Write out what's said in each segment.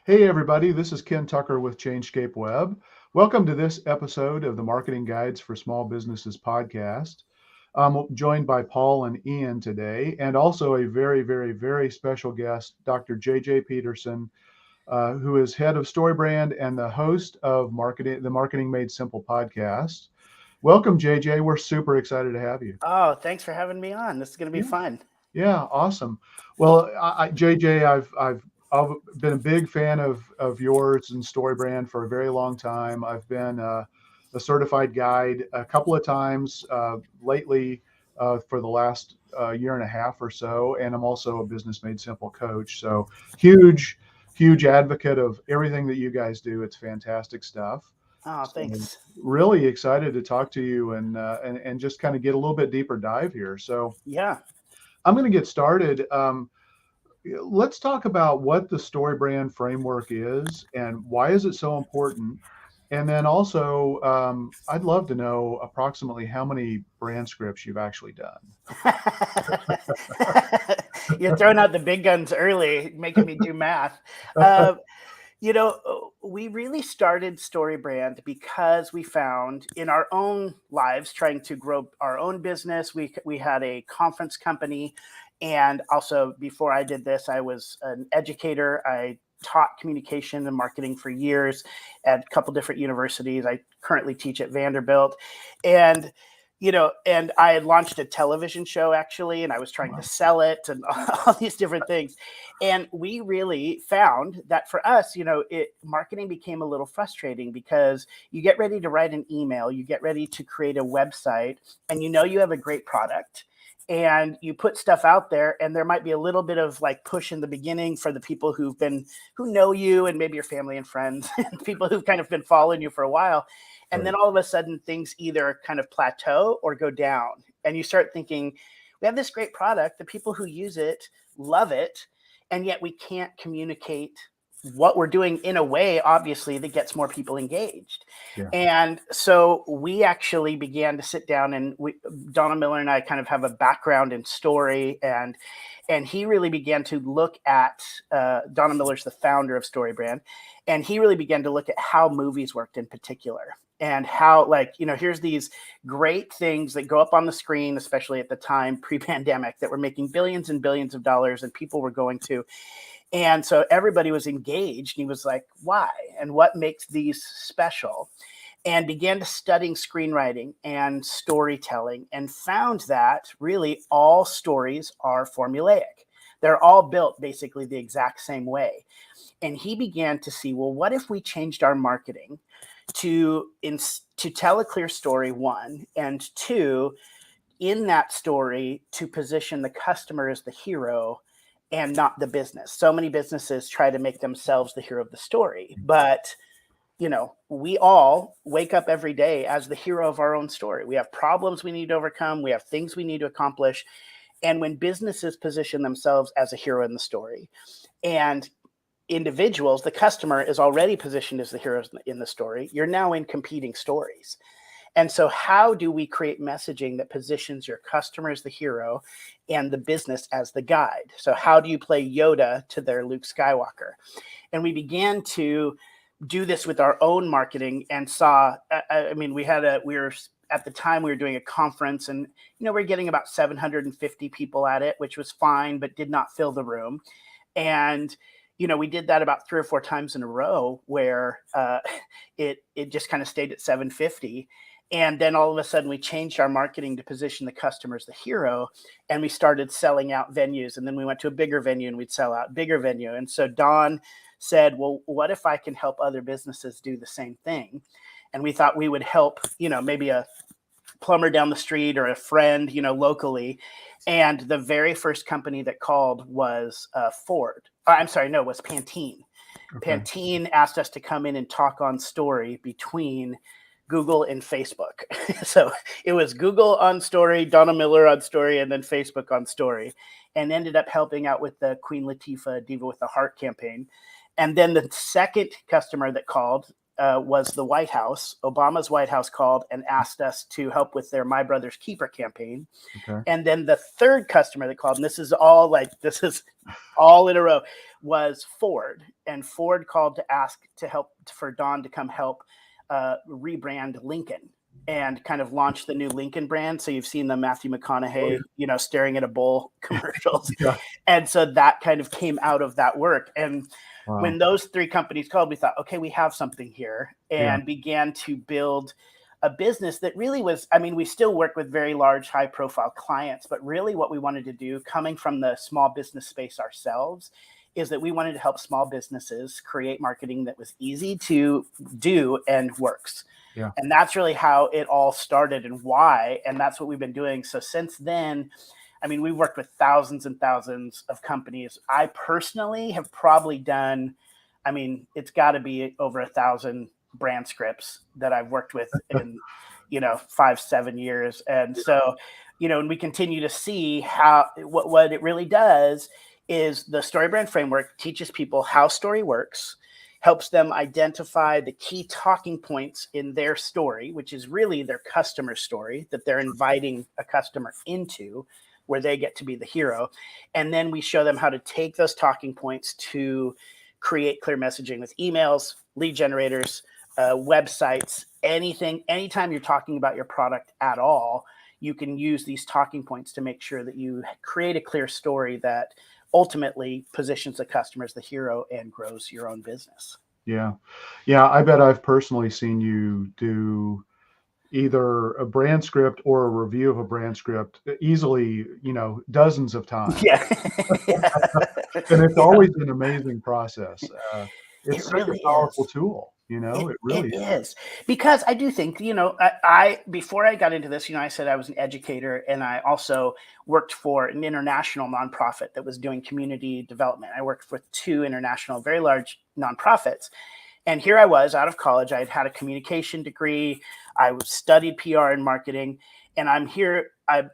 Hey, everybody, this is Ken Tucker with Changescape Web. Welcome to this episode of the Marketing Guides for Small Businesses podcast. I'm joined by Paul and Ian today, and also a very, very, very special guest, Dr. JJ Peterson, who is head of StoryBrand and the host of the Marketing Made Simple podcast. Welcome, JJ. We're super excited to have you. Oh, thanks for having me on. This is going to be Yeah, fun. yeah, awesome. Well, JJ, I've been a big fan of yours and StoryBrand for a very long time. I've been a certified guide a couple of times lately for the last year and a half or so, and I'm also a Business Made Simple coach. So huge, huge advocate of everything that you guys do. It's fantastic stuff. Oh, So thanks. really excited to talk to you and just kind of get a little bit deeper dive here. So Yeah. I'm going to get started. Let's talk about what the StoryBrand framework is and why is it so important. And then also, I'd love to know approximately how many brand scripts you've actually done. You're throwing out the big guns early, making me do math. We really started StoryBrand because we found in our own lives trying to grow our own business. We had a conference company. And also, before I did this, I was an educator. I taught communication and marketing for years at a couple different universities. I currently teach at Vanderbilt. And and I had launched a television show actually, and I was trying to sell it and all these different things. And we really found that for us, marketing became a little frustrating because you get ready to write an email, you get ready to create a website, and you have a great product. And you put stuff out there, and there might be a little bit of like push in the beginning for the people who know you and maybe your family and friends and people who've kind of been following you for a while. And Right. then all of a sudden things either kind of plateau or go down. And you start thinking, we have this great product, the people who use it love it, and yet we can't communicate what we're doing in a way, obviously, that gets more people engaged. Yeah. And so we actually began to sit down, and Donna Miller and I kind of have a background in story, and he really began to look at Donna Miller's the founder of StoryBrand, and he really began to look at how movies worked in particular. And how, here's these great things that go up on the screen, especially at the time pre-pandemic, that were making billions and billions of dollars, and people were going to. And so everybody was engaged. And he was like, why? And what makes these special? And began to studying screenwriting and storytelling, and found that really all stories are formulaic. They're all built basically the exact same way. And he began to see, well, what if we changed our marketing to tell a clear story, one, and two, in that story, to position the customer as the hero and not the business. So many businesses try to make themselves the hero of the story, but we all wake up every day as the hero of our own story. We have problems we need to overcome. We have things we need to accomplish. And when businesses position themselves as a hero in the story, and individuals, the customer is already positioned as the hero in the story, you're now in competing stories. And so how do we create messaging that positions your customer as the hero and the business as the guide? So how do you play Yoda to their Luke Skywalker? And we began to do this with our own marketing, and saw, we were at the time we were doing a conference, and we're getting about 750 people at it, which was fine, but did not fill the room. And we did that about 3 or 4 times in a row where it just kind of stayed at 750. And then all of a sudden we changed our marketing to position the customer as the hero, and we started selling out venues. And then we went to a bigger venue and we'd sell out bigger venue. And so Don said, well, what if I can help other businesses do the same thing? And we thought we would help, maybe a plumber down the street or a friend, locally. And the very first company that called was Ford. Was Pantene. Okay. Pantene asked us to come in and talk on story between Google and Facebook. So it was Google on story, Donna Miller on story, and then Facebook on story, and ended up helping out with the Queen Latifah Diva with the Heart campaign. And then the second customer that called was the White House. Obama's White House called and asked us to help with their My Brother's Keeper campaign. Okay. And then the third customer that called, and this is all in a row, was Ford. And Ford called to ask to help for Don to come help rebrand Lincoln and kind of launch the new Lincoln brand. So you've seen the Matthew McConaughey, staring at a bull commercials. Yeah. And so that kind of came out of that work. And Wow. when those three companies called, we thought, okay, we have something here, and began to build a business that really was, I mean, we still work with very large, high profile clients, but really what we wanted to do, coming from the small business space ourselves, is that we wanted to help small businesses create marketing that was easy to do and works. Yeah. And that's really how it all started and why. And that's what we've been doing. So since then, I mean, we've worked with thousands and thousands of companies. I personally have probably done, I mean, it's got to be over 1,000 brand scripts that I've worked with in, 5-7 years. And so, and we continue to see how, what it really does is the StoryBrand framework teaches people how story works, helps them identify the key talking points in their story, which is really their customer story that they're inviting a customer into, where they get to be the hero. And then we show them how to take those talking points to create clear messaging with emails, lead generators, websites, anything. Anytime you're talking about your product at all, you can use these talking points to make sure that you create a clear story that ultimately positions the customer as the hero and grows your own business. Yeah. Yeah. I bet I've personally seen you do either a brand script or a review of a brand script easily, dozens of times. Yeah. And it's always an amazing process. It's It such a really powerful is. tool, it really is. Because I do think, I before I got into this, I said I was an educator, and I also worked for an international nonprofit that was doing community development. I worked with 2 international, very large nonprofits. And here I was out of college. I had a communication degree. I studied PR and marketing. And I'm here.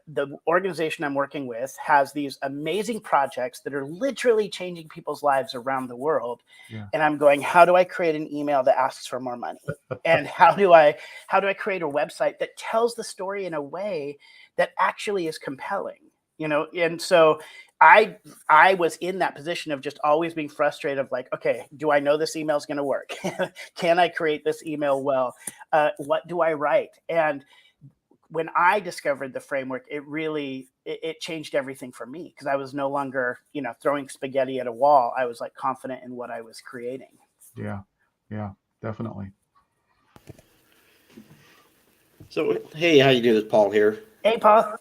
The organization I'm working with has these amazing projects that are literally changing people's lives around the world. Yeah. And I'm going, how do I create an email that asks for more money? And how do I create a website that tells the story in a way that actually is compelling? And so I was in that position of just always being frustrated of like, okay, do I know this email is going to work? Can I create this email well? What do I write? And when I discovered the framework, it really, it changed everything for me, because I was no longer, throwing spaghetti at a wall. I was like confident in what I was creating. Yeah. Yeah, definitely. So, hey, how you doing? It's Paul here. Hey, Paul.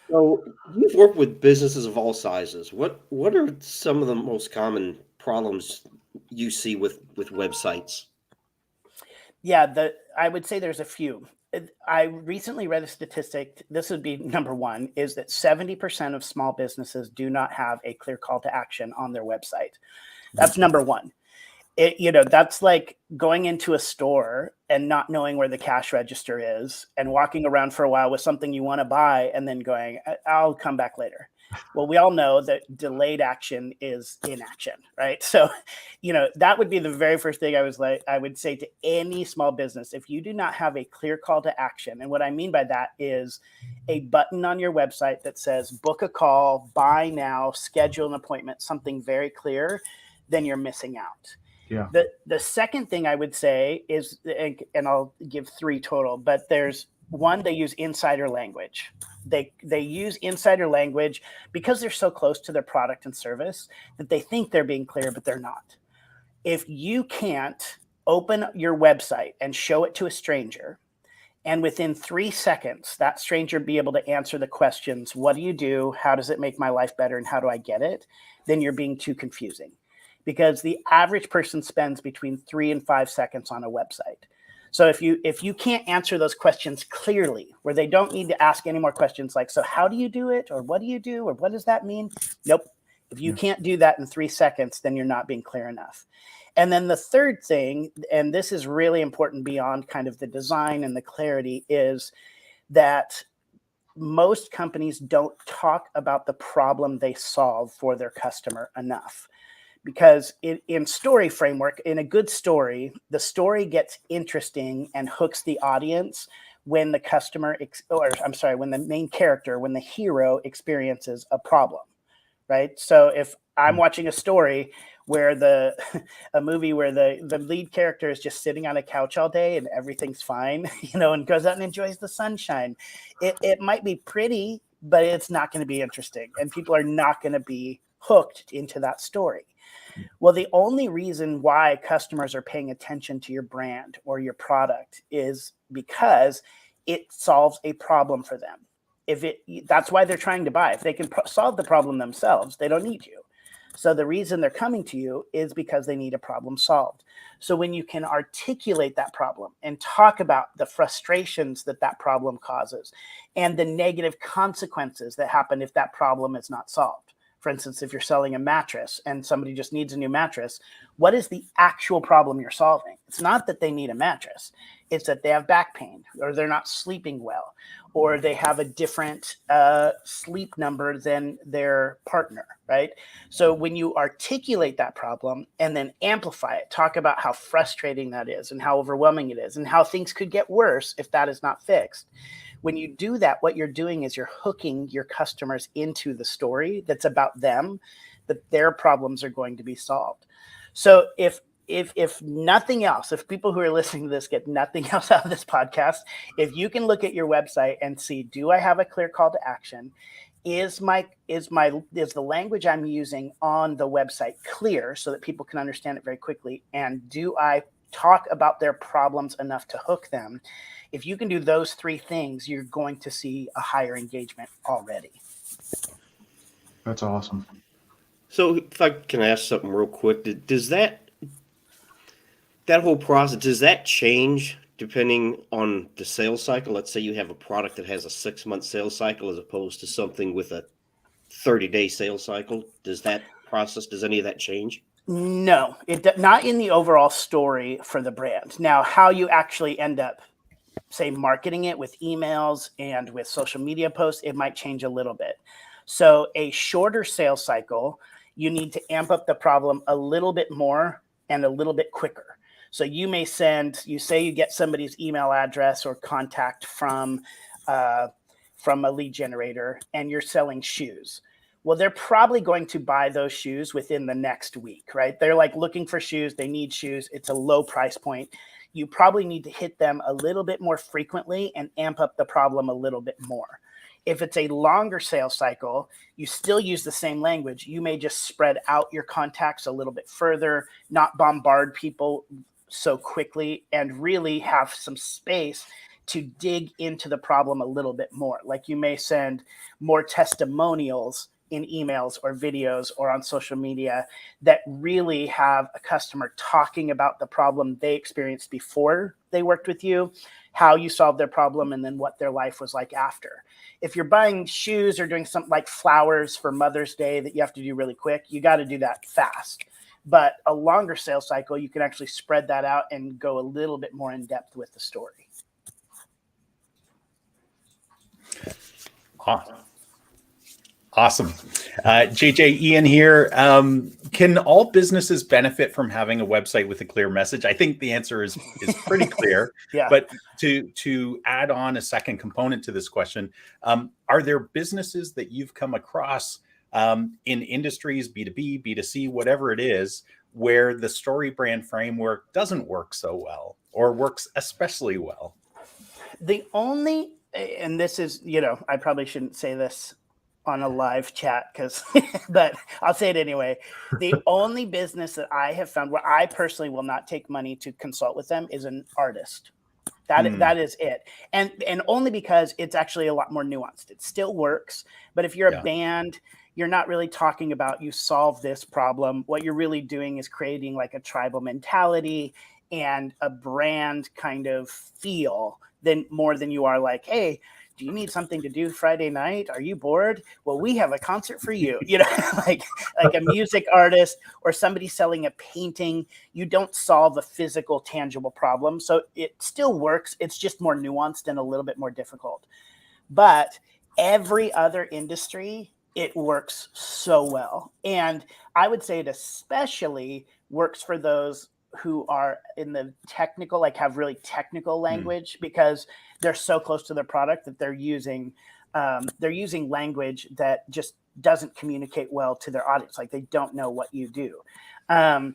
So, you've worked with businesses of all sizes. What are some of the most common problems you see with websites? Yeah, I would say there's a few. I recently read a statistic. This would be number one, is that 70% of small businesses do not have a clear call to action on their website. That's number one. That's like going into a store and not knowing where the cash register is and walking around for a while with something you want to buy and then going, I'll come back later. Well, we all know that delayed action is inaction, right? So, that would be the very first thing I would say to any small business. If you do not have a clear call to action, and what I mean by that is a button on your website that says book a call, buy now, schedule an appointment, something very clear, then you're missing out. Yeah. The second thing I would say is, and I'll give 3 total, but there's one, they use insider language. They use insider language because they're so close to their product and service that they think they're being clear, but they're not. If you can't open your website and show it to a stranger, and within 3 seconds, that stranger be able to answer the questions, what do you do? How does it make my life better? And how do I get it? Then you're being too confusing, because the average person spends between 3 and 5 seconds on a website. So if you can't answer those questions clearly, where they don't need to ask any more questions like, so how do you do it? Or what do you do? Or what does that mean? Nope. If you can't do that in 3 seconds, then you're not being clear enough. And then the third thing, and this is really important beyond kind of the design and the clarity, is that most companies don't talk about the problem they solve for their customer enough. because in story framework, in a good story, the story gets interesting and hooks the audience when the when the main character, when the hero experiences a problem, right? So if I'm watching a story where a movie where the lead character is just sitting on a couch all day and everything's fine, and goes out and enjoys the sunshine, it might be pretty, but it's not going to be interesting, and people are not going to be hooked into that story. Well, the only reason why customers are paying attention to your brand or your product is because it solves a problem for them. That's why they're trying to buy. If they can solve the problem themselves, they don't need you. So the reason they're coming to you is because they need a problem solved. So when you can articulate that problem and talk about the frustrations that problem causes and the negative consequences that happen if that problem is not solved. For instance, if you're selling a mattress and somebody just needs a new mattress, what is the actual problem you're solving? It's not that they need a mattress. It's that they have back pain, or they're not sleeping well, or they have a different sleep number than their partner, right? So when you articulate that problem and then amplify it, talk about how frustrating that is and how overwhelming it is and how things could get worse if that is not fixed. When you do that, what you're doing is you're hooking your customers into the story that's about them, that their problems are going to be solved. So if nothing else, if people who are listening to this get nothing else out of this podcast, if you can look at your website and see, do I have a clear call to action? Is the language I'm using on the website clear so that people can understand it very quickly? And do I talk about their problems enough to hook them? If you can do those three things, you're going to see a higher engagement already. That's awesome. So if I can ask something real quick, does that whole process, does that change depending on the sales cycle? Let's say you have a product that has a 6-month sales cycle as opposed to something with a 30-day sales cycle. Does any of that change? No, not in the overall story for the brand. Now, how you actually end up, say, marketing it with emails and with social media posts, it might change a little bit. So a shorter sales cycle, you need to amp up the problem a little bit more and a little bit quicker. So you may you get somebody's email address or contact from a lead generator, and you're selling shoes. Well, they're probably going to buy those shoes within the next week, right? They're like looking for shoes. They need shoes. It's a low price point. You probably need to hit them a little bit more frequently and amp up the problem a little bit more. If it's a longer sales cycle, you still use the same language. You may just spread out your contacts a little bit further, not bombard people so quickly, and really have some space to dig into the problem a little bit more. Like you may send more testimonials in emails or videos or on social media that really have a customer talking about the problem they experienced before they worked with you, how you solved their problem, and then what their life was like after. If you're buying shoes or doing something like flowers for Mother's Day that you have to do really quick, you got to do that fast. But a longer sales cycle, you can actually spread that out and go a little bit more in depth with the story. Awesome. JJ, Ian here. Can all businesses benefit from having a website with a clear message? I think the answer is pretty clear. Yeah. But to add on a second component to this question, are there businesses that you've come across in industries, B2B, B2C, whatever it is, where the StoryBrand framework doesn't work so well or works especially well? And this is, I probably shouldn't say this on a live chat but I'll say it anyway. The only business that I have found where I personally will not take money to consult with them is an artist. That is it. And only because it's actually a lot more nuanced. It still works, but if you're a band, you're not really talking about you solve this problem. What you're really doing is creating like a tribal mentality and a brand kind of feel more than you are like, hey, do you need something to do Friday night? Are you bored? Well, we have a concert for you. Like a music artist or somebody selling a painting. You don't solve a physical, tangible problem. So it still works. It's just more nuanced and a little bit more difficult. But every other industry it works so well. And I would say it especially works for those who are in the technical, like have really technical language, because they're so close to their product that they're using language that just doesn't communicate well to their audience. Like they don't know what you do. Another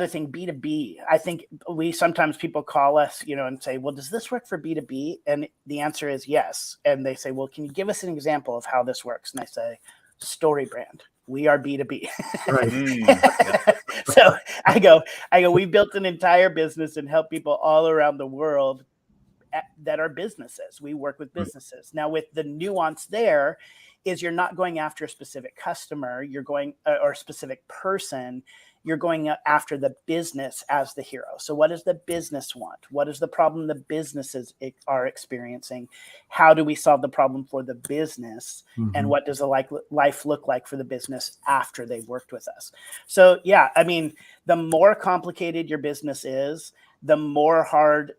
thing, B2B. I think sometimes people call us, and say, well, does this work for B2B? And the answer is yes. And they say, well, can you give us an example of how this works? And I say, StoryBrand. We are B2B. Right. So I go, we built an entire business and help people all around the world that are businesses. We work with businesses. Now, with the nuance there is you're not going after a specific customer, you're going or a specific person, you're going after the business as the hero. So what does the business want? What is the problem the businesses are experiencing? How do we solve the problem for the business? Mm-hmm. And what does the life look like for the business after they've worked with us? So yeah, I mean, the more complicated your business is, the more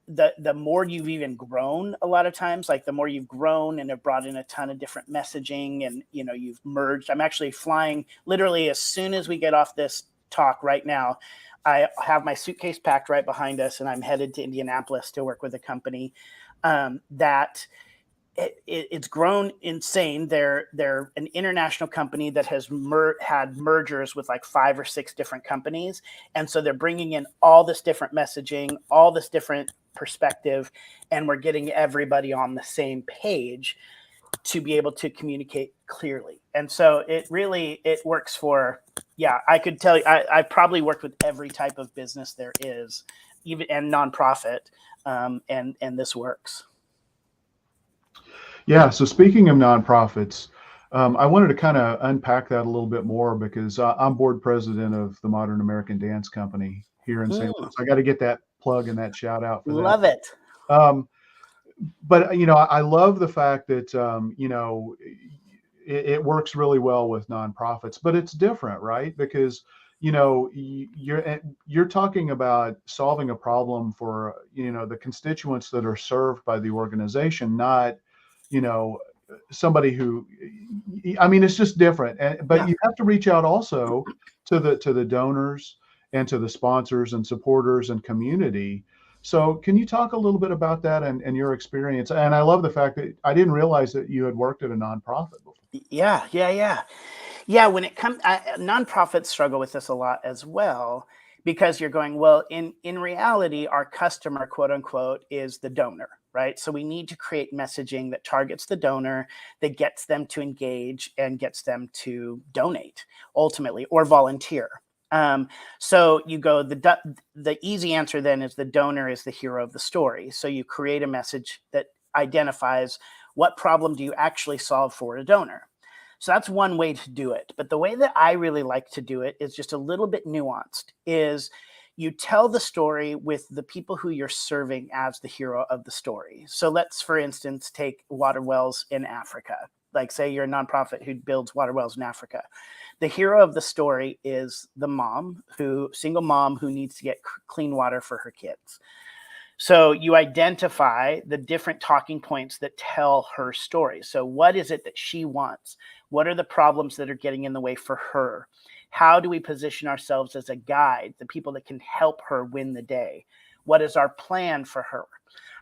the more you've even grown a lot of times, like the more you've grown and have brought in a ton of different messaging and, you've merged. I'm actually flying literally as soon as we get off this talk right now. I have my suitcase packed right behind us and I'm headed to Indianapolis to work with a company that it's grown insane. They're an international company that has had mergers with like 5 or 6 different companies. And so they're bringing in all this different messaging, all this different perspective, and we're getting everybody on the same page to be able to communicate clearly. And so it works for, I could tell you, I probably worked with every type of business there is, even and nonprofit, and this works. Yeah. So speaking of nonprofits, I wanted to kind of unpack that a little bit more because I'm board president of the Modern American Dance Company here in St. Louis. I got to get that plug and that shout out for that. Love it. But I love the fact that it works really well with nonprofits, but it's different, right? Because you're talking about solving a problem for the constituents that are served by the organization, not somebody who, it's just different. But you have to reach out also to the donors and to the sponsors and supporters and community. So can you talk a little bit about that and your experience? And I love the fact that I didn't realize that you had worked at a nonprofit before. Yeah, when it comes, nonprofits struggle with this a lot as well, because you're going, well, in reality, our customer, quote unquote, is the donor, right? So we need to create messaging that targets the donor, that gets them to engage and gets them to donate ultimately or volunteer. So you go, the easy answer then is the donor is the hero of the story. So you create a message that identifies what problem do you actually solve for a donor. So that's one way to do it. But the way that I really like to do it is just a little bit nuanced, is you tell the story with the people who you're serving as the hero of the story. So let's, for instance, take water wells in Africa. Like say you're a nonprofit who builds water wells in Africa. The hero of the story is the single mom who needs to get clean water for her kids. So you identify the different talking points that tell her story. So what is it that she wants? What are the problems that are getting in the way for her? How do we position ourselves as a guide, the people that can help her win the day? What is our plan for her?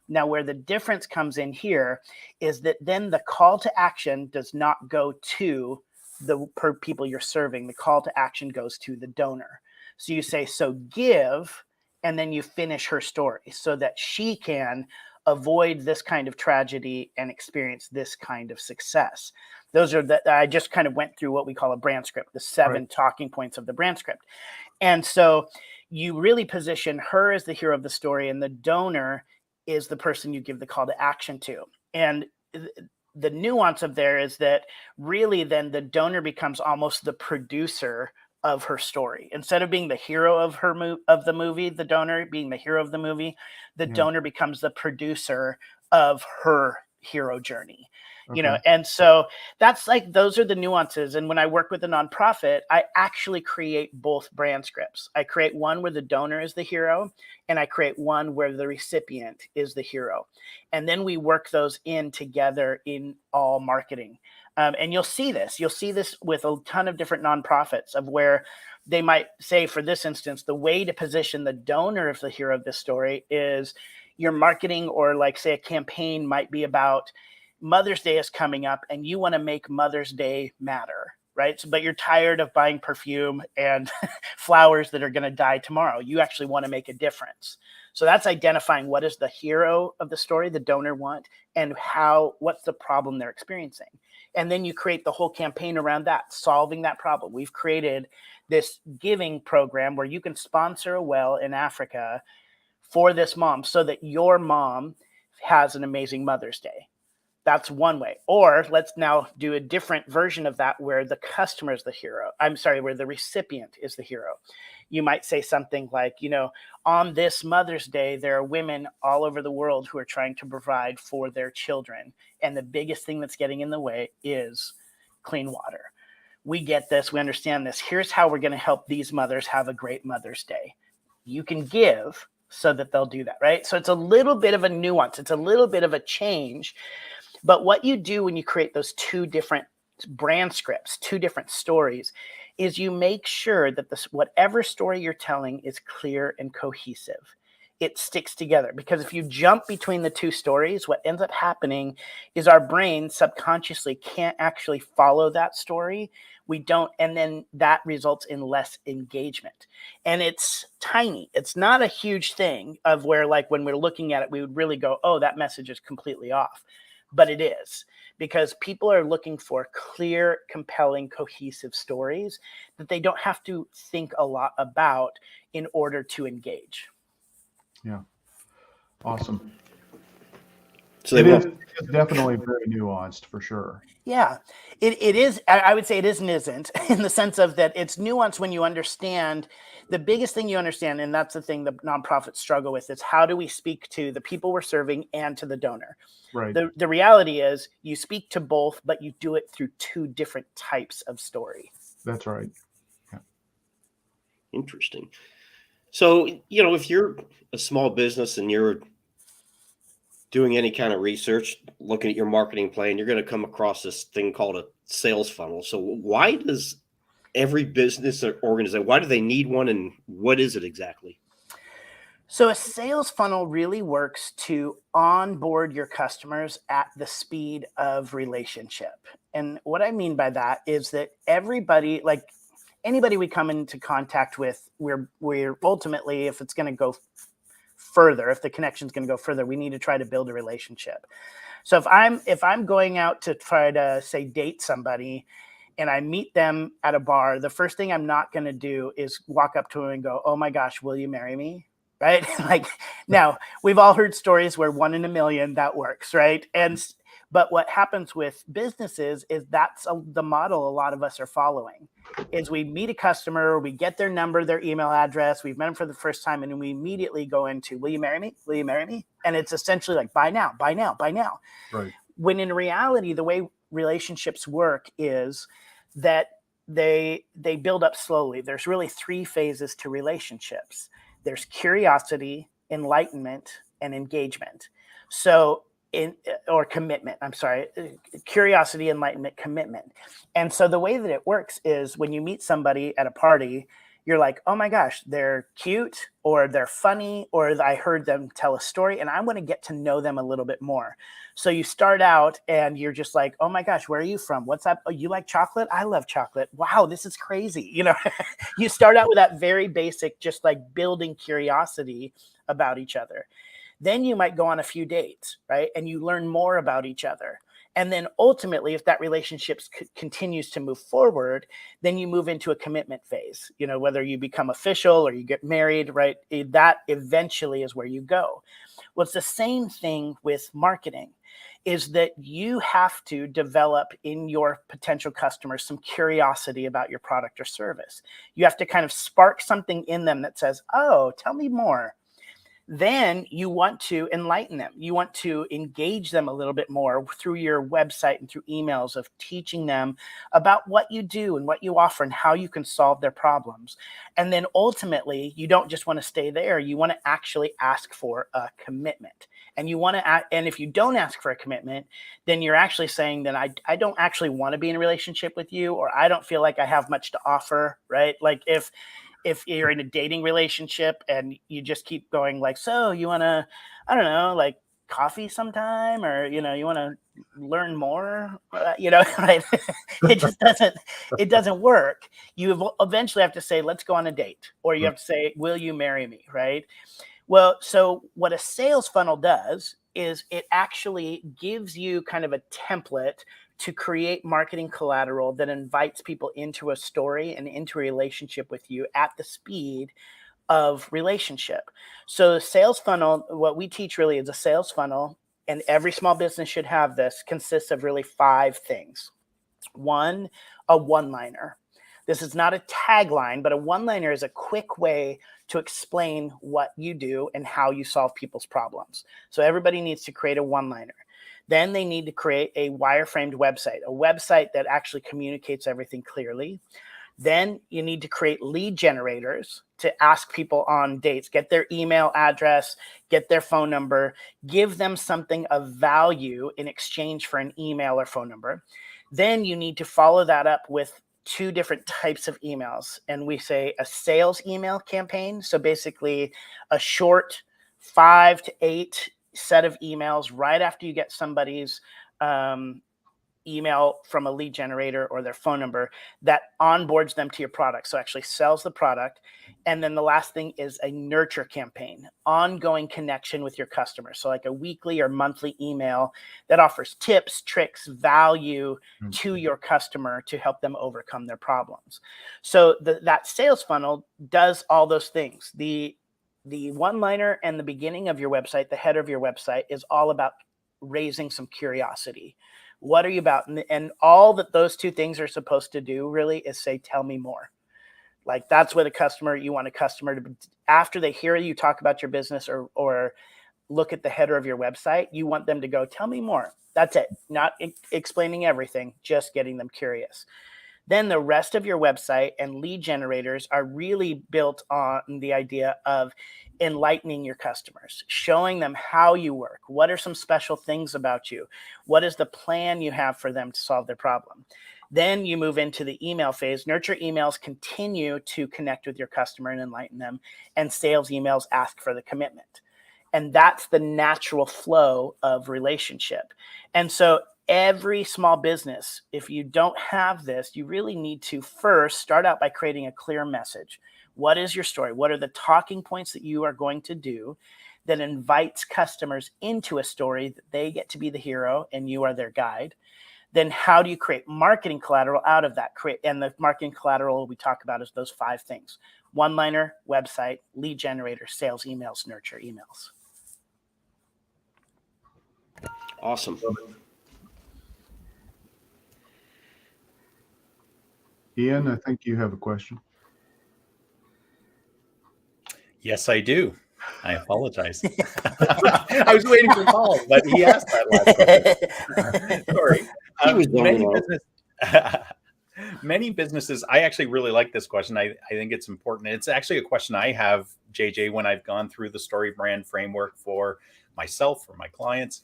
Now, where the difference comes in here is that then the call to action does not go to the people you're serving. The call to action goes to the donor. So you say, so give, and then you finish her story so that she can avoid this kind of tragedy and experience this kind of success. Those are I just kind of went through what we call a brand script, the 7 talking points of the brand script. And so you really position her as the hero of the story, and the donor is the person you give the call to action to. And the nuance of there is that really then the donor becomes almost the producer of her story. Instead of being the hero of the movie, the donor being the hero of the movie, the donor becomes the producer of her hero journey. And so that's like, those are the nuances. And when I work with a nonprofit, I actually create both brand scripts. I create one where the donor is the hero, and I create one where the recipient is the hero. And then we work those in together in all marketing. And you'll see this with a ton of different nonprofits, of where they might say, for this instance, the way to position the donor of the hero of this story is your marketing, or like say a campaign might be about Mother's Day is coming up and you want to make Mother's Day matter, right? So, but you're tired of buying perfume and flowers that are going to die tomorrow. You actually want to make a difference. So that's identifying what is the hero of the story the donor want, and what's the problem they're experiencing. And then you create the whole campaign around that, solving that problem. We've created this giving program where you can sponsor a well in Africa for this mom so that your mom has an amazing Mother's Day. That's one way. Or let's now do a different version of that where the customer is the hero. Where the recipient is the hero. You might say something like, on this Mother's Day, there are women all over the world who are trying to provide for their children. And the biggest thing that's getting in the way is clean water. We get this. We understand this. Here's how we're going to help these mothers have a great Mother's Day. You can give so that they'll do that, right? So it's a little bit of a nuance. It's a little bit of a change. But what you do when you create those two different brand scripts, two different stories, is you make sure that whatever story you're telling is clear and cohesive. It sticks together, because if you jump between the two stories, what ends up happening is our brain subconsciously can't actually follow that story. We don't, and then that results in less engagement. And it's tiny. It's not a huge thing of where, like, when we're looking at it, we would really go, oh, that message is completely off. But it is, because people are looking for clear, compelling, cohesive stories that they don't have to think a lot about in order to engage. Yeah. Awesome. So It is definitely very nuanced, for sure. Yeah, it is. I would say it is and isn't, in the sense of that it's nuanced when you understand. The biggest thing you understand, and that's the thing the nonprofits struggle with, is how do we speak to the people we're serving and to the donor? Right. The reality is you speak to both, but you do it through two different types of story. That's right. Yeah. Interesting. So, if you're a small business and you're doing any kind of research, looking at your marketing plan, you're going to come across this thing called a sales funnel. So why does every business or organization, why do they need one, and what is it exactly? So a sales funnel really works to onboard your customers at the speed of relationship. And what I mean by that is that everybody, like anybody we come into contact with, we're ultimately, if it's going to go further, if the connection is going to go further, we need to try to build a relationship. So if I'm going out to try to, say, date somebody, and I meet them at a bar, the first thing I'm not going to do is walk up to them and go, "Oh my gosh, will you marry me?" Right? Like, now we've all heard stories where 1 in a million that works, right? But what happens with businesses is that's the model a lot of us are following. Is we meet a customer, we get their number, their email address, we've met them for the first time, and we immediately go into, "Will you marry me? Will you marry me?" And it's essentially like, buy now, buy now, buy now. Right. When in reality, the way relationships work is that they build up slowly. There's really 3 phases to relationships. There's curiosity, enlightenment, and engagement. So or commitment. I'm sorry, curiosity, enlightenment, commitment. And so the way that it works is when you meet somebody at a party, you're like, "Oh my gosh, they're cute, or they're funny, or I heard them tell a story, and I want to get to know them a little bit more." So you start out and you're just like, "Oh my gosh, where are you from? What's up? Oh, you like chocolate? I love chocolate. Wow, this is crazy." You start out with that very basic, just like building curiosity about each other. Then you might go on a few dates, right? And you learn more about each other. And then ultimately, if that relationship continues to move forward, then you move into a commitment phase, whether you become official or you get married, right? That eventually is where you go. Well, it's the same thing with marketing, is that you have to develop in your potential customers some curiosity about your product or service. You have to kind of spark something in them that says, "Oh, tell me more." Then you want to enlighten them. You want to engage them a little bit more through your website and through emails of teaching them about what you do and what you offer and how you can solve their problems. And then ultimately, you don't just want to stay there. You want to actually ask for a commitment. And you want to, and if you don't ask for a commitment, then you're actually saying that I don't actually want to be in a relationship with you, or I don't feel like I have much to offer, right? Like if you're in a dating relationship and you just keep going like, so you want to, I don't know, like coffee sometime, or, you want to learn more, right? it doesn't work. You eventually have to say, let's go on a date, or you have to say, will you marry me? Right. Well, so what a sales funnel does is it actually gives you kind of a template to create marketing collateral that invites people into a story and into a relationship with you at the speed of relationship. So the sales funnel, what we teach really is a sales funnel, and every small business should have this, consists of really 5 things. 1, a one-liner. This is not a tagline, but a one-liner is a quick way to explain what you do and how you solve people's problems. So everybody needs to create a one-liner. Then they need to create a wireframed website, a website that actually communicates everything clearly. Then you need to create lead generators to ask people on dates, get their email address, get their phone number, give them something of value in exchange for an email or phone number. Then you need to follow that up with 2 different types of emails. And we say a sales email campaign. So basically a short 5 to 8 set of emails right after you get somebody's email from a lead generator or their phone number that onboards them to your product. So actually sells the product. And then the last thing is a nurture campaign, ongoing connection with your customers. So like a weekly or monthly email that offers tips, tricks, value to your customer to help them overcome their problems. So that sales funnel does all those things. The one-liner and the beginning of your website, the header of your website, is all about raising some curiosity. What are you about? And all that those 2 things are supposed to do really is say, tell me more. Like that's what you want a customer to, after they hear you talk about your business or look at the header of your website, you want them to go, tell me more. That's it. Not explaining everything, just getting them curious. Then the rest of your website and lead generators are really built on the idea of enlightening your customers, showing them how you work. What are some special things about you? What is the plan you have for them to solve their problem? Then you move into the email phase. Nurture emails continue to connect with your customer and enlighten them, and sales emails ask for the commitment. And that's the natural flow of relationship. And so every small business, if you don't have this, you really need to first start out by creating a clear message. What is your story? What are the talking points that you are going to do that invites customers into a story that they get to be the hero and you are their guide? Then how do you create marketing collateral out of that? And the marketing collateral we talk about is those 5 things: one-liner, website, lead generator, sales emails, nurture emails. Awesome. Ian, I think you have a question. Yes, I do. I apologize. I was waiting for Paul, but he asked that last question. Sorry. Many businesses, I actually really like this question. I think it's important. It's actually a question I have, JJ, when I've gone through the StoryBrand framework for myself or my clients.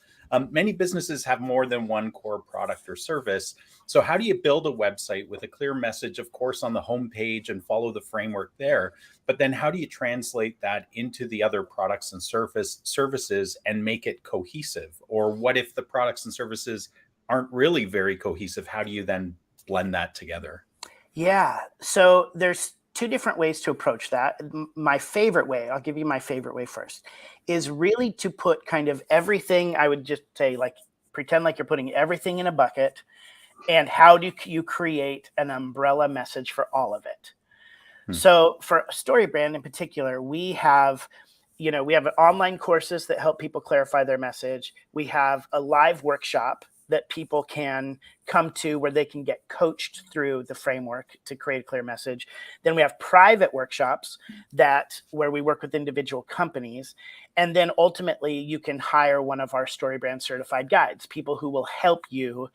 Many businesses have more than one core product or service. So how do you build a website with a clear message, of course, on the homepage and follow the framework there? But then how do you translate that into the other products and services and make it cohesive? Or what if the products and services aren't really very cohesive? How do you then blend that together? Yeah. So there's 2 different ways to approach that. My favorite way, I'll give you my favorite way first, is really to put kind of everything. I would just say, like, pretend like you're putting everything in a bucket, and how do you create an umbrella message for all of it? So for StoryBrand in particular, we have online courses that help people clarify their message. We have a live workshop that people can come to where they can get coached through the framework to create a clear message. Then we have private workshops where we work with individual companies. And then ultimately you can hire one of our StoryBrand certified guides, people who will help you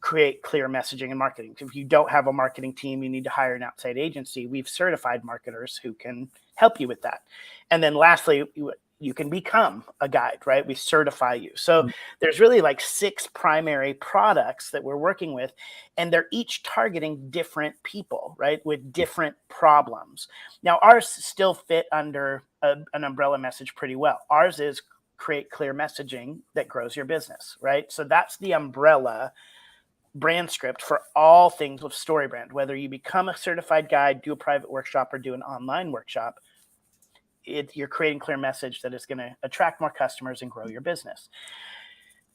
create clear messaging and marketing. If you don't have a marketing team, you need to hire an outside agency. We've certified marketers who can help you with that. And then lastly, you can become a guide, right? We certify you. So there's really like 6 primary products that we're working with, and they're each targeting different people, right? With different problems. Now, ours still fit under an umbrella message pretty well. Ours is create clear messaging that grows your business, right? So that's the umbrella brand script for all things with StoryBrand. Whether you become a certified guide, do a private workshop, or do an online workshop, you're creating clear message that is going to attract more customers and grow your business.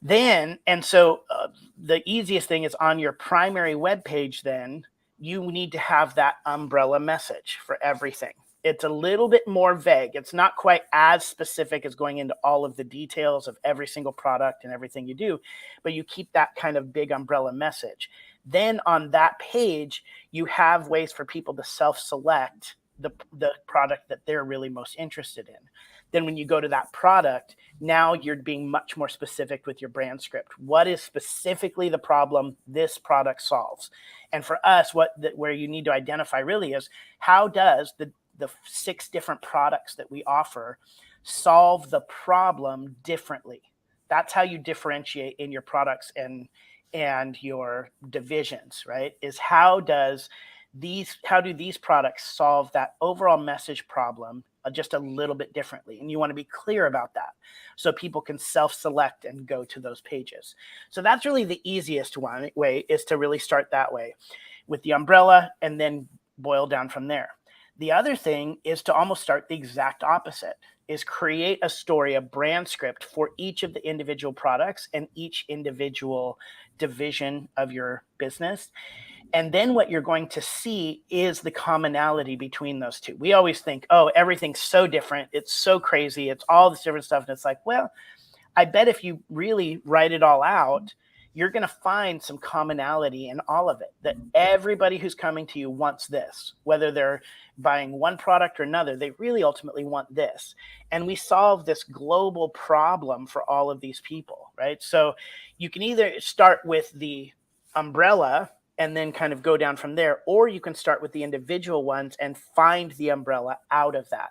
So the easiest thing is on your primary web page, then you need to have that umbrella message for everything. It's a little bit more vague. It's not quite as specific as going into all of the details of every single product and everything you do, but you keep that kind of big umbrella message. Then on that page, you have ways for people to self-select the product that they're really most interested in. Then when you go to that product, now you're being much more specific with your brand script. What is specifically the problem this product solves? And for us, where you need to identify really is, how does the 6 different products that we offer solve the problem differently? That's how you differentiate in your products and your divisions, right? Is how do these products solve that overall message problem just a little bit differently? And you want to be clear about that so people can self-select and go to those pages. So that's really the easiest way, is to really start that way with the umbrella and then boil down from there. The other thing is to almost start the exact opposite, is create a story, a brand script for each of the individual products and each individual division of your business. And then what you're going to see is the commonality between those two. We always think, oh, everything's so different. It's so crazy. It's all this different stuff. And it's like, well, I bet if you really write it all out, you're going to find some commonality in all of it, that everybody who's coming to you wants this, whether they're buying one product or another, they really ultimately want this. And we solve this global problem for all of these people, right? So you can either start with the umbrella and then kind of go down from there, or you can start with the individual ones and find the umbrella out of that.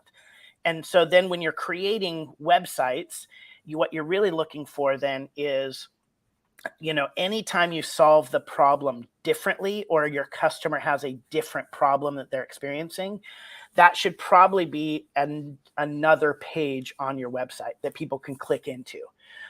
And so then when you're creating websites, what you're really looking for then is, anytime you solve the problem differently, or your customer has a different problem that they're experiencing, that should probably be another page on your website that people can click into.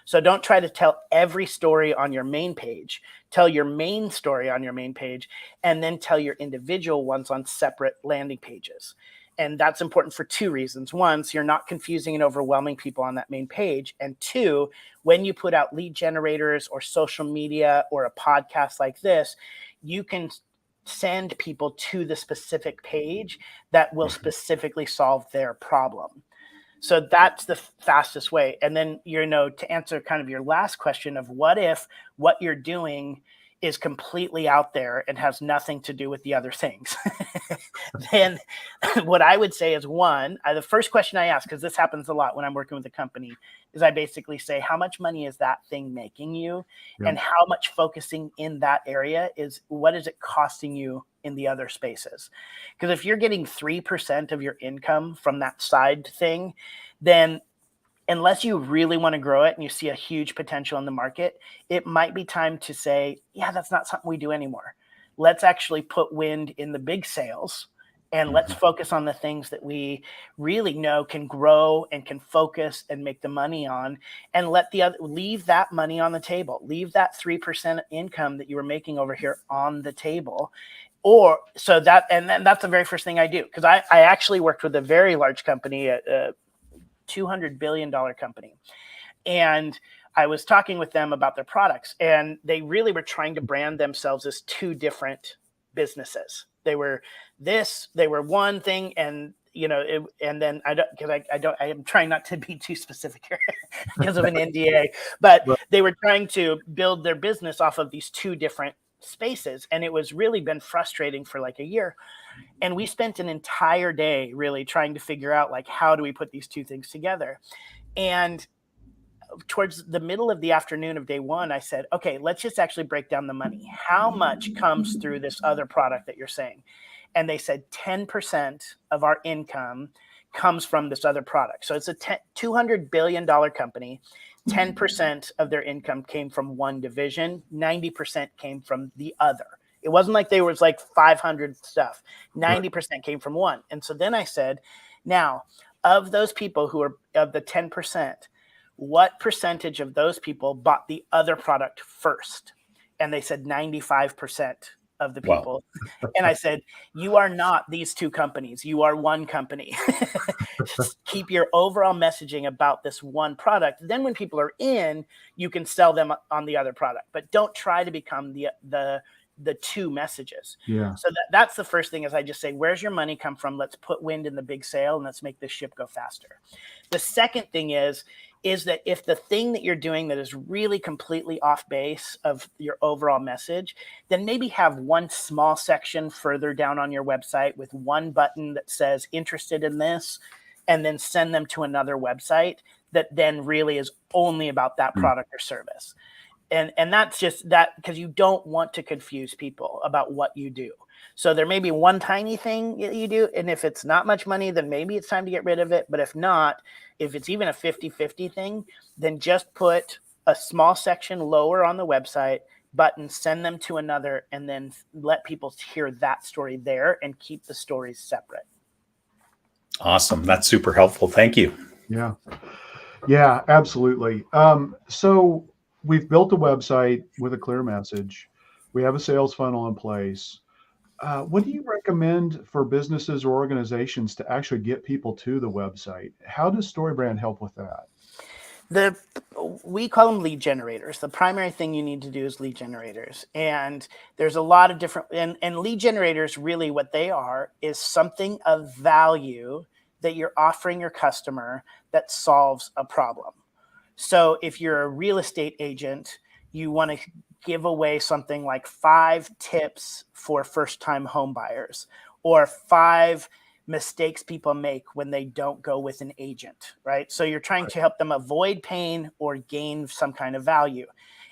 So don't try to tell every story on your main page. Tell your main story on your main page, and then tell your individual ones on separate landing pages. And that's important for 2 reasons. 1, so you're not confusing and overwhelming people on that main page. And 2, when you put out lead generators or social media or a podcast like this, you can send people to the specific page that will specifically solve their problem. So that's the fastest way. And then, to answer kind of your last question of what if what you're doing is completely out there and has nothing to do with the other things, then what I would say is, the first question I ask, because this happens a lot when I'm working with a company, is I basically say, how much money is that thing making you? Yeah. And how much focusing in that area what is it costing you in the other spaces? Because if you're getting 3% of your income from that side thing, then unless you really want to grow it and you see a huge potential in the market, it might be time to say, yeah, that's not something we do anymore. Let's actually put wind in the big sails, and let's focus on the things that we really know can grow and can focus and make the money on, and leave that money on the table. Leave that 3% income that you were making over here on the table. And then that's the very first thing I do. Because I actually worked with a very large company, $200 billion company. And I was talking with them about their products, and they really were trying to brand themselves as 2 different businesses. They were one thing, and and then I don't, because I am trying not to be too specific here because of an NDA, but Right. they were trying to build their business off of these two different spaces. And it was really been frustrating for like a year. And we spent an entire day really trying to figure out, like, how do we put these two things together? And towards the middle of the afternoon of day one, I said, okay, let's just actually break down the money. How much comes through this other product that you're saying? And they said 10% of our income comes from this other product. So it's a $200 billion company. 10% of their income came from one division. 90% came from the other. It wasn't like there was like 500 stuff. 90% came from one. And so then I said, now, of those people who are of the 10%, what percentage of those people bought the other product first? And they said 95% of the people. Wow. And I said, you are not these two companies. You are one company. Keep your overall messaging about this one product. Then when people are in, you can sell them on the other product. But don't try to become the two messages. Yeah. So that's the first thing, is I just say, where's your money come from? Let's put wind in the big sail and let's make this ship go faster. The second thing is that if the thing that you're doing that is really completely off base of your overall message, then maybe have one small section further down on your website with one button that says interested in this, and then send them to another website that then really is only about that product or service. And that's just that, because you don't want to confuse people about what you do. So there may be one tiny thing that you do, and if it's not much money, then maybe it's time to get rid of it. But if not, if it's even a 50-50 thing, then just put a small section lower on the website, button, send them to another, and then let people hear that story there and keep the stories separate. Awesome. That's super helpful. Thank you. Yeah. Yeah, absolutely. So we've built a website with a clear message. We have a sales funnel in place. What do you recommend for businesses or organizations to actually get people to the website? How does StoryBrand help with that? We call them lead generators. The primary thing you need to do is lead generators. And there's a lot of different, and lead generators, really what they are is something of value that you're offering your customer that solves a problem. So if you're a real estate agent, you want to give away something like 5 tips for first-time home buyers, or 5 mistakes people make when they don't go with an agent, right? So you're trying to help them avoid pain or gain some kind of value.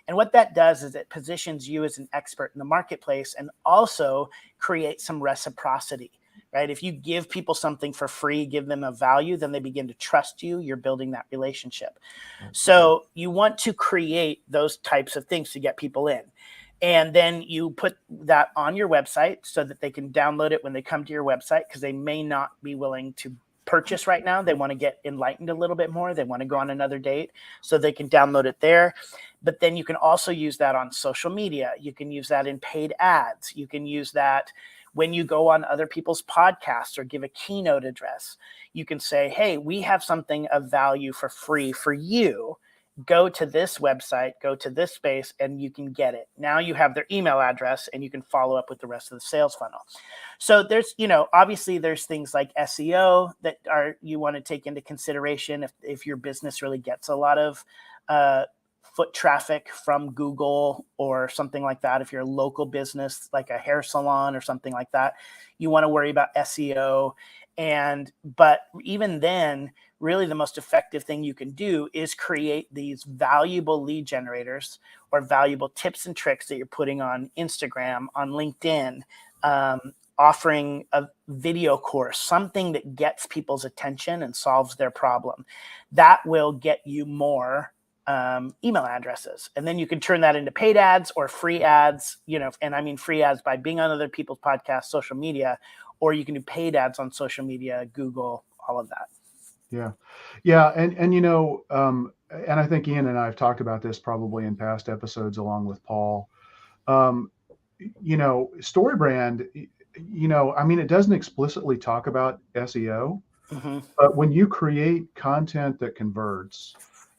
And what that does is it positions you as an expert in the marketplace, and also create some reciprocity, right? If you give people something for free, give them a value, then they begin to trust you. You're building that relationship. So you want to create those types of things to get people in. And then you put that on your website so that they can download it when they come to your website, because they may not be willing to purchase right now. They want to get enlightened a little bit more. They want to go on another date, so they can download it there. But then you can also use that on social media. You can use that in paid ads. You can use that when you go on other people's podcasts or give a keynote address. You can say, hey, we have something of value for free for you. Go to this website, go to this space, and you can get it. Now you have their email address, and you can follow up with the rest of the sales funnel. So there's, obviously there's things like SEO that you want to take into consideration if your business really gets a lot of foot traffic from Google or something like that. If you're a local business like a hair salon or something like that, you want to worry about SEO. But even then, really the most effective thing you can do is create these valuable lead generators or valuable tips and tricks that you're putting on Instagram, on LinkedIn, offering a video course, something that gets people's attention and solves their problem. That will get you more email addresses. And then you can turn that into paid ads or free ads, and I mean free ads by being on other people's podcasts, social media, or you can do paid ads on social media, Google, all of that. Yeah. Yeah. And I think Ian and I have talked about this probably in past episodes along with Paul. StoryBrand, it doesn't explicitly talk about SEO, but when you create content that converts,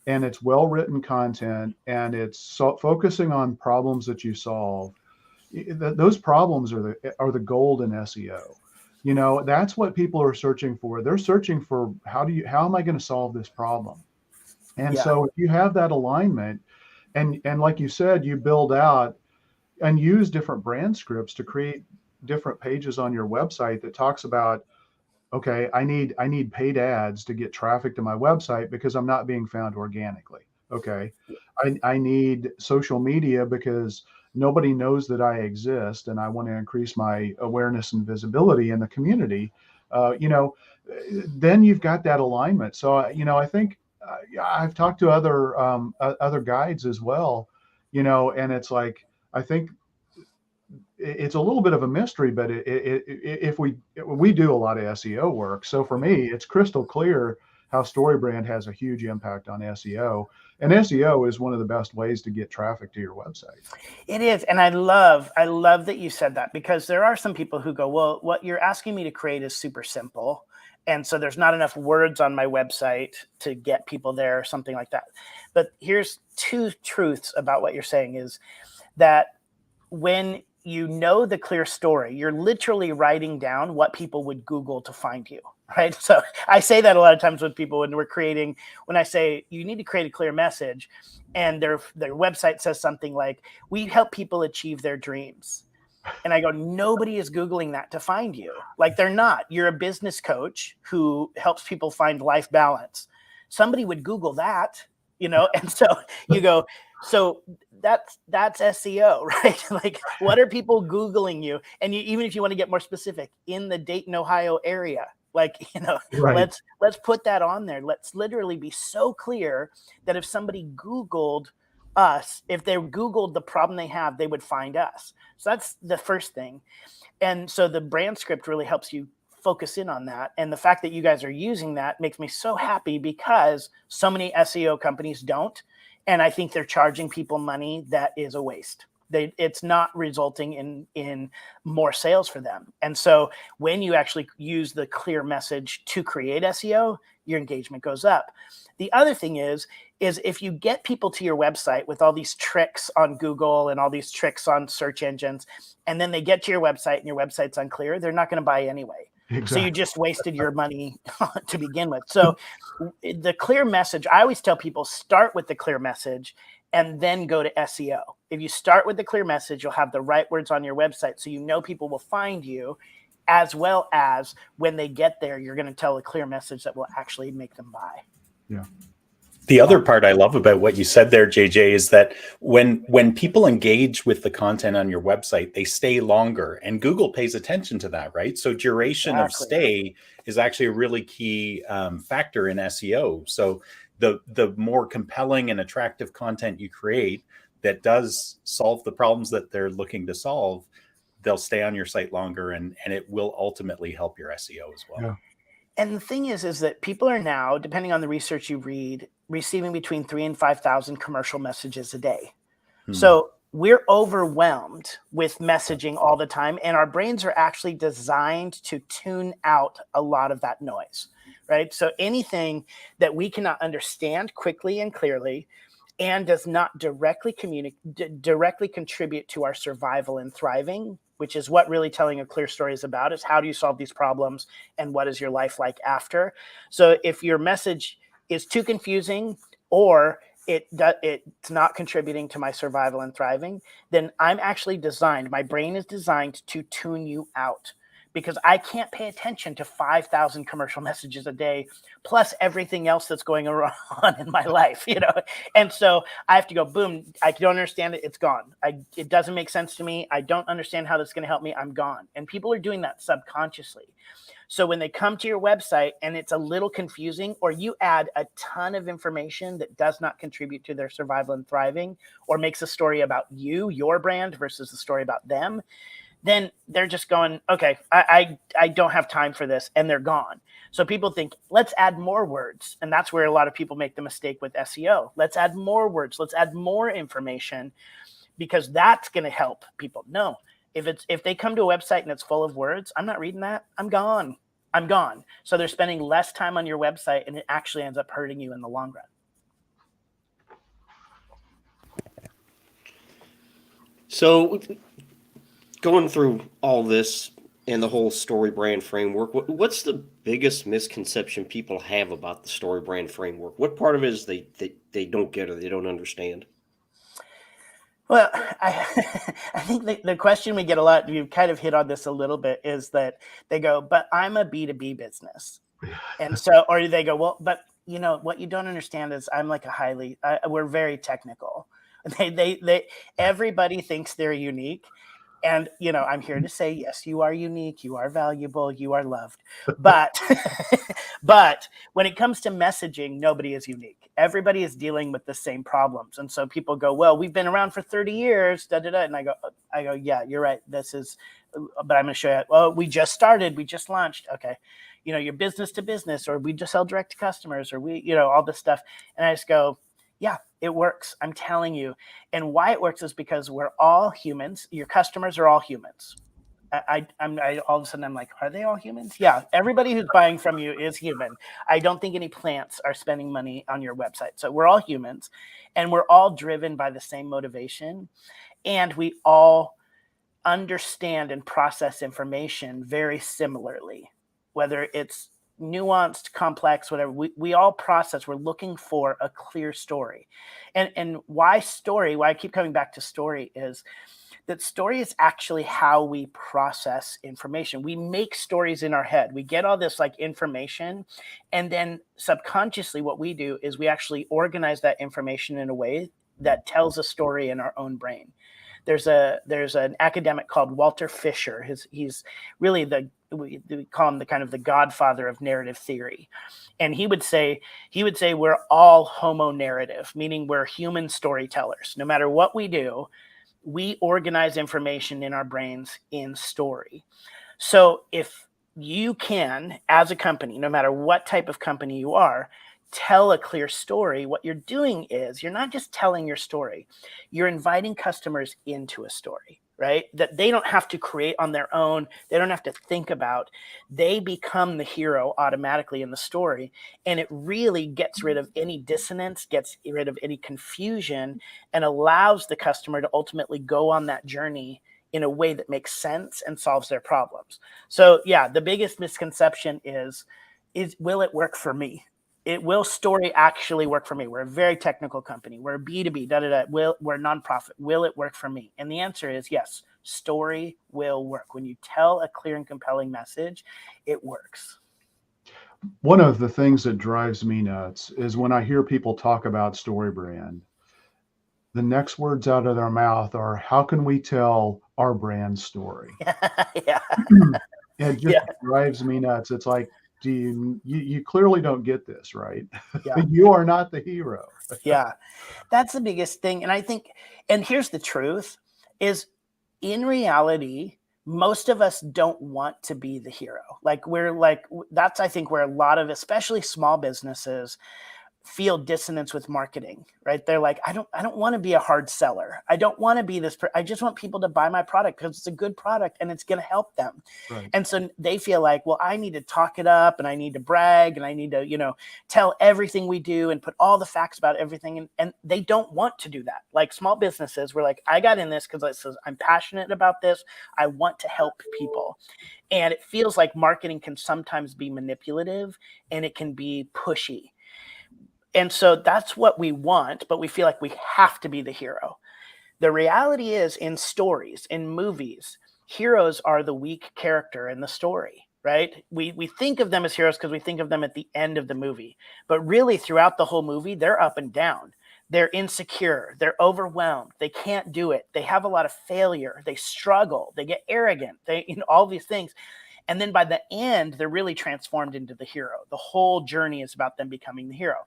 and it's well-written content, and it's focusing on problems that you solve, those problems are the gold in SEO. That's what people are searching for. They're searching for how am I going to solve this problem? And Yeah. so if you have that alignment, and like you said, you build out and use different brand scripts to create different pages on your website that talks about, okay, I need paid ads to get traffic to my website because I'm not being found organically. Okay. I need social media because nobody knows that I exist and I want to increase my awareness and visibility in the community. Uh, you know, then you've got that alignment. So, I think I've talked to other guides as well, and it's like, I think it's a little bit of a mystery, but if we do a lot of SEO work, so for me, it's crystal clear how StoryBrand has a huge impact on SEO, and SEO is one of the best ways to get traffic to your website. It is. And I love that you said that, because there are some people who go, well, what you're asking me to create is super simple. And so there's not enough words on my website to get people there or something like that. But here's two truths about what you're saying is that when you know the clear story, you're literally writing down what people would Google to find you, right? So I say that a lot of times with people when I say you need to create a clear message, and their website says something like, we help people achieve their dreams. And I go, nobody is Googling that to find you. Like, they're not. You're a business coach who helps people find life balance. Somebody would Google that, and so you go, so that's SEO, right? Like, what are people Googling you? And even if you want to get more specific, in the Dayton, Ohio area, like, Right. let's put that on there. Let's literally be so clear that if somebody Googled us, if they Googled the problem they have, they would find us. So that's the first thing. And so the brand script really helps you focus in on that. And the fact that you guys are using that makes me so happy, because so many SEO companies don't. And I think they're charging people money that is a waste. It's not resulting in more sales for them. And so when you actually use the clear message to create SEO, your engagement goes up. The other thing is if you get people to your website with all these tricks on Google and all these tricks on search engines, and then they get to your website and your website's unclear, they're not going to buy anyway. Exactly. So you just wasted your money to begin with. So the clear message, I always tell people, start with the clear message and then go to SEO. If you start with the clear message, you'll have the right words on your website, so people will find you, as well as when they get there, you're going to tell a clear message that will actually make them buy. Yeah. The other part I love about what you said there, JJ, is that when people engage with the content on your website, they stay longer, and Google pays attention to that, right? So duration of stay is actually a really key factor in SEO. So the more compelling and attractive content you create that does solve the problems that they're looking to solve, they'll stay on your site longer, and it will ultimately help your SEO as well. Yeah. And the thing is that people are now, depending on the research you read, receiving between 3,000 and 5,000 commercial messages a day. So we're overwhelmed with messaging all the time, and our brains are actually designed to tune out a lot of that noise, right? So anything that we cannot understand quickly and clearly and does not directly contribute to our survival and thriving, which is what really telling a clear story is about, is how do you solve these problems and what is your life like after? So if your message is too confusing, or it's not contributing to my survival and thriving, then my brain is designed to tune you out, because I can't pay attention to 5,000 commercial messages a day, plus everything else that's going on in my life, And so I have to go, boom, I don't understand it. It's gone. It doesn't make sense to me. I don't understand how this is going to help me. I'm gone. And people are doing that subconsciously. So when they come to your website and it's a little confusing, or you add a ton of information that does not contribute to their survival and thriving, or makes a story about you, your brand, versus a story about them, then they're just going, okay, I don't have time for this, and they're gone. So people think, let's add more words. And that's where a lot of people make the mistake with SEO. Let's add more words. Let's add more information, because that's going to help people. No, if they come to a website and it's full of words, I'm not reading that. I'm gone. So they're spending less time on your website, and it actually ends up hurting you in the long run. So going through all this, and the whole story brand framework. What's the biggest misconception people have about the story brand framework? What part of it is they don't get or they don't understand? Well, I think the question we get a lot, you've kind of hit on this a little bit, is that they go, but I'm a B2B business. And so, or they go, well, but you know, what you don't understand is I'm like we're very technical. Everybody thinks they're unique. And, you know, I'm here to say, yes, you are unique, you are valuable, you are loved. But, but when it comes to messaging, nobody is unique. Everybody is dealing with the same problems. And so people go, well, we've been around for 30 years, da, da, da. And I go, yeah, you're right. But I'm going to show you, well, we just started, we just launched. Okay. You know, you're business to business, or we just sell direct to customers, or we, you know, all this stuff. And I just go, yeah, it works. I'm telling you. And why it works is because we're all humans. Your customers are all humans. I all of a sudden I'm like, are they all humans? Yeah, everybody who's buying from you is human. I don't think any plants are spending money on your website. So we're all humans, and we're all driven by the same motivation, and we all understand and process information very similarly, whether it's nuanced, complex, whatever. We all process. We're looking for a clear story. And why I keep coming back to story is that story is actually how we process information. We make stories in our head. We get all this like information, and then subconsciously what we do is we actually organize that information in a way that tells a story in our own brain. There's an academic called Walter Fisher. He's really we call him the kind of the godfather of narrative theory. And he would say we're all homo narrative, meaning we're human storytellers. No matter what we do, we organize information in our brains in story. So if you can, as a company, no matter what type of company you are, tell a clear story, what you're doing is you're not just telling your story, you're inviting customers into a story, right? That they don't have to create on their own. They don't have to think about. They become the hero automatically in the story. And it really gets rid of any dissonance, gets rid of any confusion, and allows the customer to ultimately go on that journey in a way that makes sense and solves their problems. So yeah, the biggest misconception is will it work for me? Will story actually work for me? We're a very technical company. We're a B2B, we're a nonprofit. Will it work for me? And the answer is yes, story will work. When you tell a clear and compelling message, it works. One of the things that drives me nuts is when I hear people talk about StoryBrand, the next words out of their mouth are, how can we tell our brand story? Yeah. It just drives me nuts. It's like, you clearly don't get this, right? Yeah. You are not the hero. Yeah, that's the biggest thing. And I think, and here's the truth, is in reality, most of us don't want to be the hero. That's, I think, where a lot of, especially small businesses, feel dissonance with marketing, right? They're like, I don't want to be a hard seller. I don't want to be this. I just want people to buy my product because it's a good product and it's going to help them. Right. And so they feel like, well, I need to talk it up and I need to brag and I need to, tell everything we do and put all the facts about everything. And they don't want to do that. Like small businesses, we're like, I got in this because I'm passionate about this. I want to help people. And it feels like marketing can sometimes be manipulative and it can be pushy. And so that's what we want, but we feel like we have to be the hero. The reality is, in stories, in movies, heroes are the weak character in the story, right? We think of them as heroes because we think of them at the end of the movie. But really, throughout the whole movie, they're up and down. They're insecure. They're overwhelmed. They can't do it. They have a lot of failure. They struggle. They get arrogant. All these things. And then by the end, they're really transformed into the hero. The whole journey is about them becoming the hero.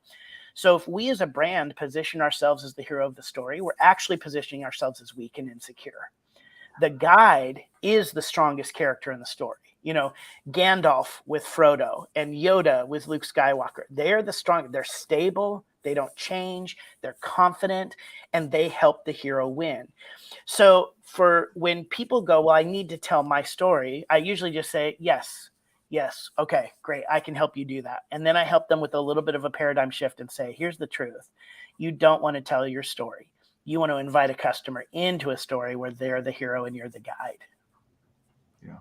So if we as a brand position ourselves as the hero of the story, we're actually positioning ourselves as weak and insecure. The guide is the strongest character in the story. Gandalf with Frodo and Yoda with Luke Skywalker. They're the strong. They're stable. They don't change. They're confident, and they help the hero win. So for when people go, well, I need to tell my story, I usually just say, yes. Okay, great. I can help you do that. And then I help them with a little bit of a paradigm shift and say, here's the truth. You don't want to tell your story. You want to invite a customer into a story where they're the hero and you're the guide. Yeah.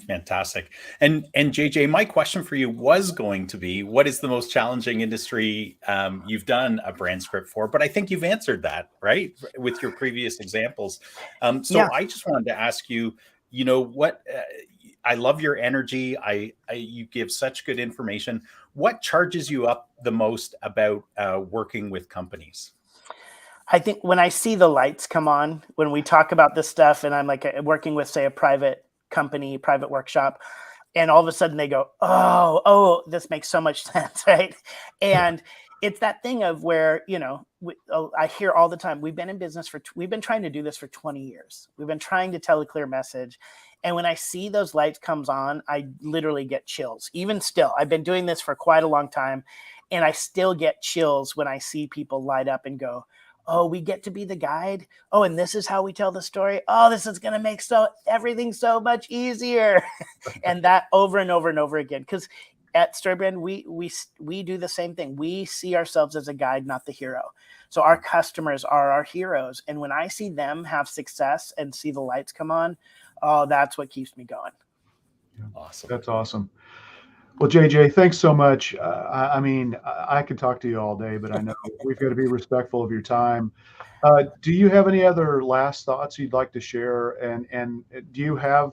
Fantastic. And JJ, my question for you was going to be, what is the most challenging industry you've done a brand script for? But I think you've answered that, right, with your previous examples. So Yeah. I just wanted to ask you, you know, what I love your energy. You give such good information. What charges you up the most about working with companies? I think when I see the lights come on, when we talk about this stuff, and I'm like working with, say, a private company, private workshop, and all of a sudden they go, oh, this makes so much sense, right? And it's that thing of where, you know, I hear all the time, we've been in business we've been trying to do this for 20 years. We've been trying to tell a clear message. And when I see those lights comes on, I literally get chills. Even still, I've been doing this for quite a long time, and I still get chills when I see people light up and go, oh, we get to be the guide. Oh, and this is how we tell the story. Oh, this is going to make everything so much easier. And that over and over and over again. Because at StoryBrand, we do the same thing. We see ourselves as a guide, not the hero. So our customers are our heroes. And when I see them have success and see the lights come on, oh, that's what keeps me going. Awesome. That's awesome. Well, JJ, thanks so much. I mean, I could talk to you all day, but I know we've got to be respectful of your time. Do you have any other last thoughts you'd like to share? And do you have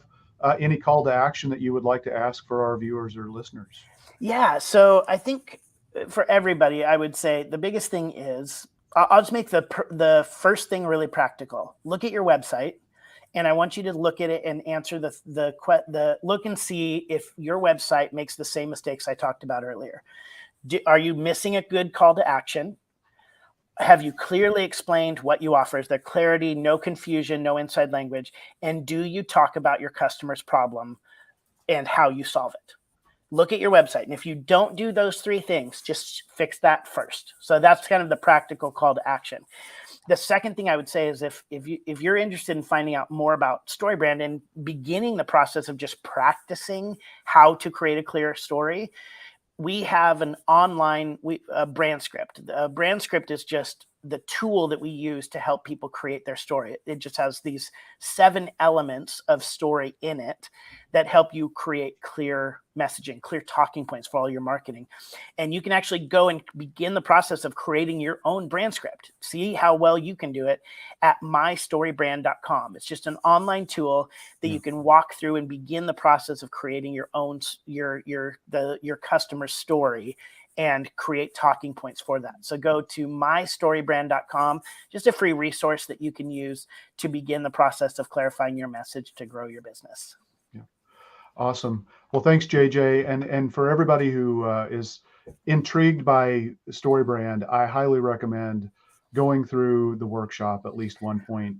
any call to action that you would like to ask for our viewers or listeners? Yeah. So I think for everybody, I would say the biggest thing is I'll just make the first thing really practical. Look at your website. And I want you to look at it and answer the look and see if your website makes the same mistakes I talked about earlier. Are you missing a good call to action? Have you clearly explained what you offer? Is there clarity, no confusion, no inside language? And do you talk about your customer's problem and how you solve it? Look at your website. And if you don't do those three things, just fix that first. So that's kind of the practical call to action. The second thing I would say is if you're interested in finding out more about StoryBrand and beginning the process of just practicing how to create a clear story, we have an online brand script. A brand script is just the tool that we use to help people create their story. It just has these 7 elements of story in it that help you create clear messaging, clear talking points for all your marketing. And you can actually go and begin the process of creating your own brand script. See how well you can do it at mystorybrand.com. It's just an online tool that you can walk through and begin the process of creating your own your customer's story and create talking points for that. So go to mystorybrand.com, just a free resource that you can use to begin the process of clarifying your message to grow your business. Yeah. Awesome. Well, thanks, JJ. And for everybody who is intrigued by StoryBrand, I highly recommend going through the workshop at least one point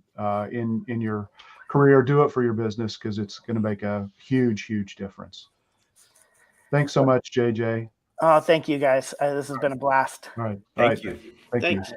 in your career. Do it for your business because it's going to make a huge, huge difference. Thanks so much, JJ. Oh, thank you guys. This has been a blast. All right. Thank you. Thank you. Thanks.